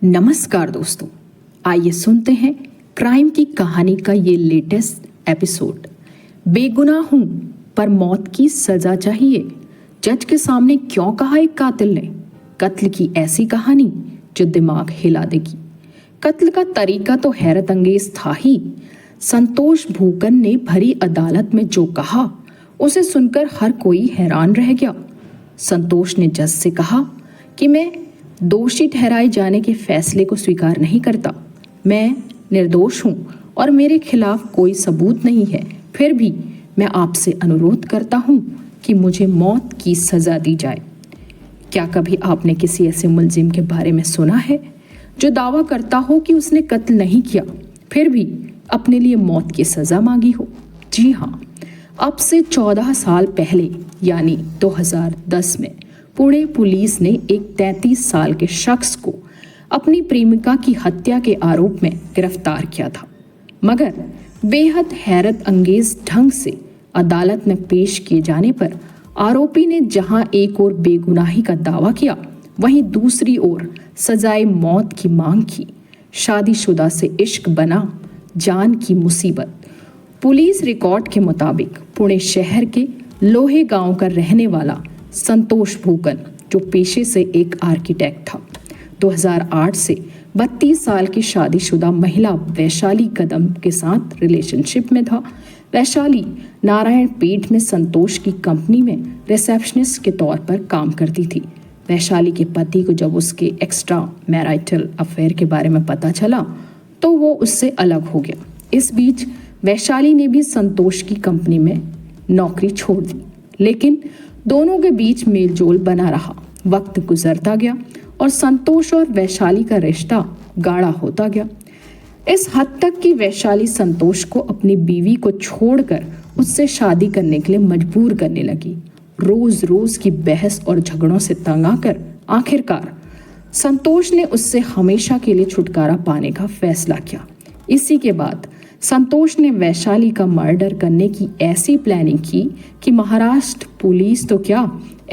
नमस्कार दोस्तों, आइए सुनते हैं क्राइम की कहानी का ये लेटेस्ट एपिसोड। बेगुनाह हूं पर मौत की सजा चाहिए, जज के सामने क्यों कहा एक कातिल ने। कत्ल की ऐसी कहानी जो दिमाग हिला देगी। कत्ल का तरीका तो हैरत अंगेज था ही। संतोष भूकन ने भरी अदालत में जो कहा उसे सुनकर हर कोई हैरान रह गया। संतोष ने जज से कहा कि मैं दोषी ठहराए जाने के फैसले को स्वीकार नहीं करता। मैं निर्दोष हूं और मेरे खिलाफ कोई सबूत नहीं है। फिर भी मैं आपसे अनुरोध करता हूं कि मुझे मौत की सजा दी जाए। क्या कभी आपने किसी ऐसे मुलजिम के बारे में सुना है जो दावा करता हो कि उसने कत्ल नहीं किया, फिर भी अपने लिए मौत की सजा मांगी हो? जी हाँ, अब से 14 साल पहले यानी 2010 में पुणे पुलिस ने एक 33 साल के शख्स को अपनी प्रेमिका की हत्या के आरोप में गिरफ्तार किया था। मगर बेहद हैरत अंगेज ढंग से अदालत में पेश किए जाने पर आरोपी ने जहां एक ओर बेगुनाही का दावा किया, वहीं दूसरी ओर सजाए मौत की मांग की। शादीशुदा से इश्क बना जान की मुसीबत। पुलिस रिकॉर्ड के मुताबिक पुणे शहर के लोहे गांव का रहने वाला संतोष भूकन, जो पेशे से एक आर्किटेक्ट था, 2008 से 32 साल की शादीशुदा महिला वैशाली कदम के साथ रिलेशनशिप में था। वैशाली नारायणपेट में संतोष की कंपनी में रिसेप्शनिस्ट के तौर पर काम करती थी। वैशाली के पति को जब उसके एक्स्ट्रा मैरिटल अफेयर के बारे में पता चला तो वो उससे अलग हो गया। इस बीच वैशाली ने भी संतोष की कंपनी में नौकरी छोड़ दी, लेकिन दोनों के बीच मेलजोल बना रहा। वक्त गुजरता गया और संतोष और वैशाली का रिश्ता गाढ़ा होता गया। इस हद तक कि वैशाली संतोष को अपनी बीवी को छोड़कर उससे शादी करने के लिए मजबूर करने लगी। रोज रोज की बहस और झगड़ों से तंग आकर आखिरकार संतोष ने उससे हमेशा के लिए छुटकारा पाने का फैसला किया। इसी के बाद संतोष ने वैशाली का मर्डर करने की ऐसी प्लानिंग की कि महाराष्ट्र पुलिस तो क्या,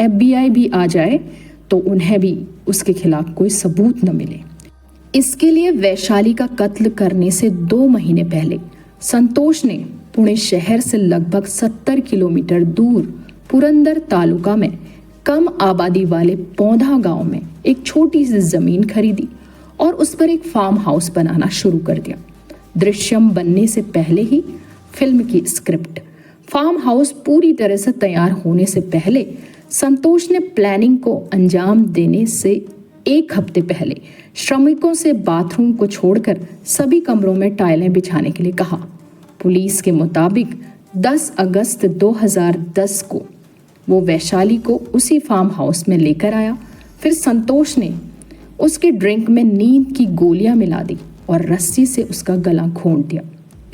FBI भी आ जाए तो उन्हें भी उसके खिलाफ कोई सबूत न मिले। इसके लिए वैशाली का कत्ल करने से 2 महीने पहले संतोष ने पुणे शहर से लगभग 70 किलोमीटर दूर पुरंदर तालुका में कम आबादी वाले पौधा गांव में एक छोटी सी जमीन खरीदी और उस पर एक फार्म हाउस बनाना शुरू कर दिया। दृश्यम बनने से पहले ही फिल्म की स्क्रिप्ट, फार्म हाउस पूरी तरह से तैयार होने से पहले संतोष ने प्लानिंग को अंजाम देने से 1 हफ्ते पहले श्रमिकों से बाथरूम को छोड़कर सभी कमरों में टाइलें बिछाने के लिए कहा। पुलिस के मुताबिक 10 अगस्त 2010 को वो वैशाली को उसी फार्म हाउस में लेकर आया। फिर संतोष ने उसके ड्रिंक में नींद की गोलियां मिला दी और रस्सी से उसका गला घोंट दिया।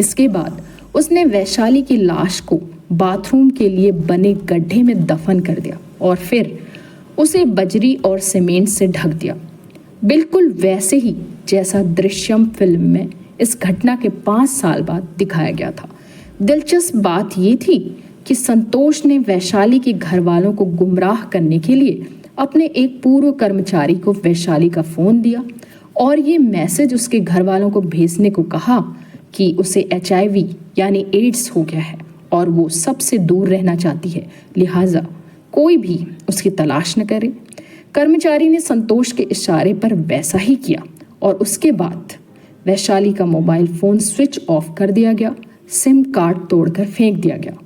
इसके बाद उसने वैशाली की लाश को बाथरूम के लिए बने गड्ढे में दफन कर दिया और फिर उसे बजरी और सीमेंट से ढक दिया, बिल्कुल वैसे ही जैसा दृश्यम फिल्म में इस घटना के 5 साल बाद दिखाया गया था। दिलचस्प बात ये थी कि संतोष ने वैशाली के घर वालों को गुमराह करने के लिए अपने एक पूर्व कर्मचारी को वैशाली का फ़ोन दिया और ये मैसेज उसके घर वालों को भेजने को कहा कि उसे HIV यानी एड्स हो गया है और वो सबसे दूर रहना चाहती है, लिहाजा कोई भी उसकी तलाश न करे। कर्मचारी ने संतोष के इशारे पर वैसा ही किया और उसके बाद वैशाली का मोबाइल फ़ोन स्विच ऑफ कर दिया गया, सिम कार्ड तोड़कर फेंक दिया गया।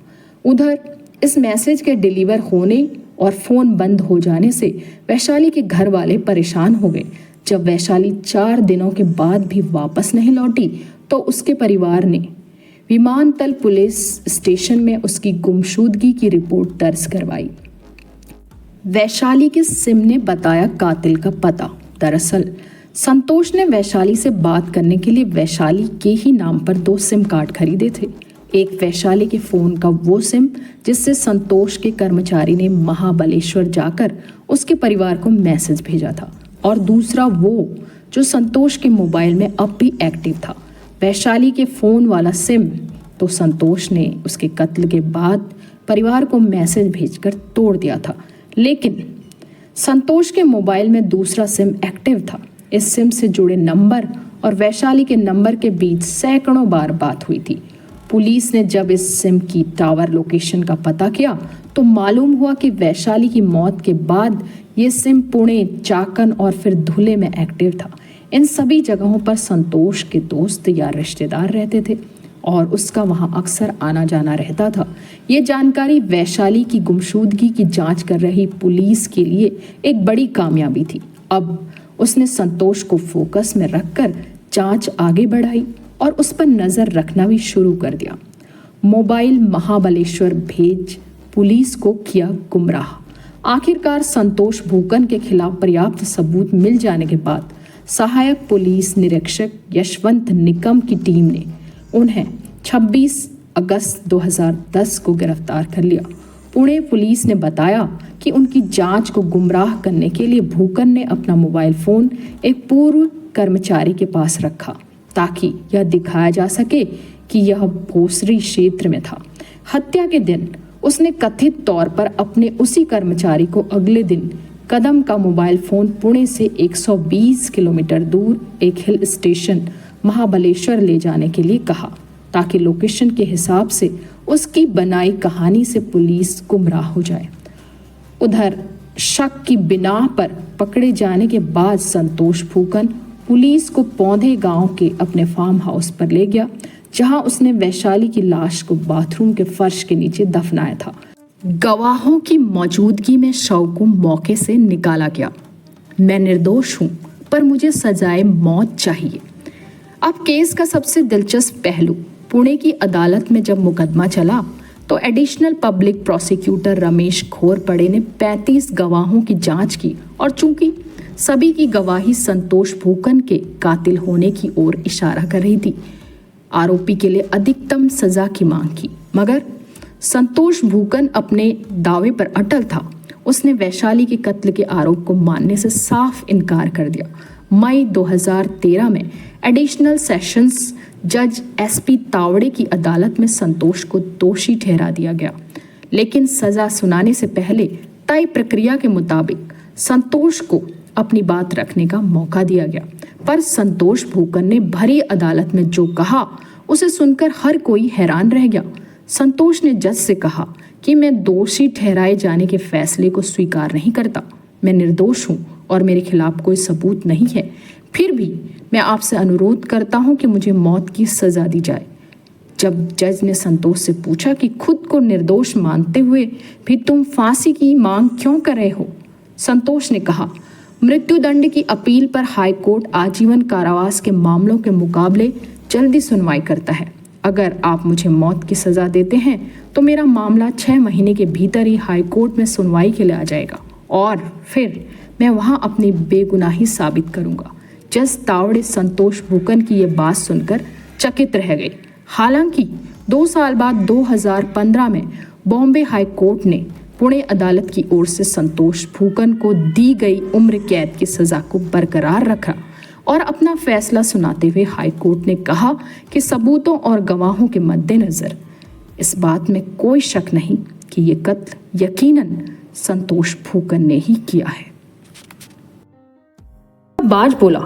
उधर इस मैसेज के डिलीवर होने और फ़ोन बंद हो जाने से वैशाली के घर वाले परेशान हो गए। जब वैशाली 4 दिनों के बाद भी वापस नहीं लौटी तो उसके परिवार ने विमानतल पुलिस स्टेशन में उसकी गुमशुदगी की रिपोर्ट दर्ज करवाई। वैशाली के सिम ने बताया कातिल का पता। दरअसल संतोष ने वैशाली से बात करने के लिए वैशाली के ही नाम पर 2 सिम कार्ड खरीदे थे। एक वैशाली के फ़ोन का वो सिम जिससे संतोष के कर्मचारी ने महाबलेश्वर जाकर उसके परिवार को मैसेज भेजा था, और दूसरा वो जो संतोष के मोबाइल में अब भी एक्टिव था। वैशाली के फ़ोन वाला सिम तो संतोष ने उसके कत्ल के बाद परिवार को मैसेज भेजकर तोड़ दिया था, लेकिन संतोष के मोबाइल में दूसरा सिम एक्टिव था। इस सिम से जुड़े नंबर और वैशाली के नंबर के बीच सैकड़ों बार बात हुई थी। पुलिस ने जब इस सिम की टावर लोकेशन का पता किया तो मालूम हुआ कि वैशाली की मौत के बाद ये सिम पुणे, चाकन और फिर धुले में एक्टिव था। इन सभी जगहों पर संतोष के दोस्त या रिश्तेदार रहते थे और उसका वहां अक्सर आना जाना रहता था। ये जानकारी वैशाली की गुमशुदगी की जांच कर रही पुलिस के लिए एक बड़ी कामयाबी थी। अब उसने संतोष को फोकस में रखकर जांच आगे बढ़ाई और उस पर नजर रखना भी शुरू कर दिया। मोबाइल महाबलेश्वर भेज पुलिस को किया गुमराह। आखिरकार संतोष भूकन के खिलाफ पर्याप्त सबूत मिल जाने के बाद सहायक पुलिस निरीक्षक यशवंत निकम की टीम ने उन्हें 26 अगस्त 2010 को गिरफ्तार कर लिया। पुणे पुलिस ने बताया कि उनकी जांच को गुमराह करने के लिए भूकन ने अपना मोबाइल फोन एक पूर्व कर्मचारी के पास रखा ताकि यह दिखाया जा सके कि यह भोसरी क्षेत्र में था। हत्या के दिन उसने कथित तौर पर अपने उसी कर्मचारी को अगले दिन कदम का मोबाइल फोन पुणे से 120 किलोमीटर दूर एक हिल स्टेशन महाबलेश्वर ले जाने के लिए कहा ताकि लोकेशन के हिसाब से उसकी बनाई कहानी से पुलिस गुमराह हो जाए। उधर शक की बिना पर पकड़े जाने के बाद संतोष भूकन पुलिस को पौधे गांव के अपने फार्म हाउस पर ले गया, जहां उसने वैशाली की लाश को बाथरूम के फर्श के नीचे दफनाया था। गवाहों की मौजूदगी में शव को मौके से निकाला गया। मैं निर्दोष हूं, पर मुझे सजाए मौत चाहिए। अब केस का सबसे दिलचस्प पहलू, पुणे की अदालत में जब मुकदमा चला तो additional public prosecutor Ramesh Ghorpade ने 35 गवाहों की जांच की और चूंकि सभी की गवाही संतोष भूकन के कातिल होने की ओर इशारा कर रही थी, आरोपी के लिए अधिकतम सजा की मांग की। मगर संतोष भूकन अपने दावे पर अटल था। उसने वैशाली के कत्ल के आरोप को मानने से साफ इनकार कर दिया। मई 2013 में एडिशनल सेशंस जज एसपी तावड़े की अदालत में संतोष को दोषी ठहरा दिया गया, लेकिन सजा सुनाने से पहले तय प्रक्रिया के मुताबिक संतोष को अपनी बात रखने का मौका दिया गया। पर संतोष भूकन ने भरी अदालत में जो कहा उसे सुनकर हर कोई हैरान रह गया। संतोष ने जज से कहा कि मैं दोषी ठहराए जाने के फैसले को स्वीकार नहीं करता। मैं निर्दोष हूँ और मेरे खिलाफ कोई सबूत नहीं है। फिर भी मैं आपसे अनुरोध करता हूँ कि मुझे मौत की सजा दी जाए। जब जज ने संतोष से पूछा कि खुद को निर्दोष मानते हुए भी तुम फांसी की मांग क्यों कर रहे हो, संतोष ने कहा, मृत्युदंड की अपील पर हाईकोर्ट आजीवन कारावास के मामलों के मुकाबले जल्दी सुनवाई करता है। अगर आप मुझे मौत की सजा देते हैं तो मेरा मामला 6 महीने के भीतर ही हाईकोर्ट में सुनवाई के लिए आ जाएगा और फिर मैं वहां अपनी बेगुनाही साबित करूंगा। जज तावड़े संतोष भूकन की ये बात सुनकर चकित रह गई। हालांकि 2 साल बाद 2015 में बॉम्बे हाई कोर्ट ने पुणे अदालत की ओर से संतोष भूकन को दी गई उम्र कैद की सजा को बरकरार रखा और अपना फैसला सुनाते हुए हाई कोर्ट ने कहा कि सबूतों और गवाहों के मद्देनजर इस बात में कोई शक नहीं कि ये कत्ल यकीनन संतोष भूकन ने ही किया है। बाज बोला,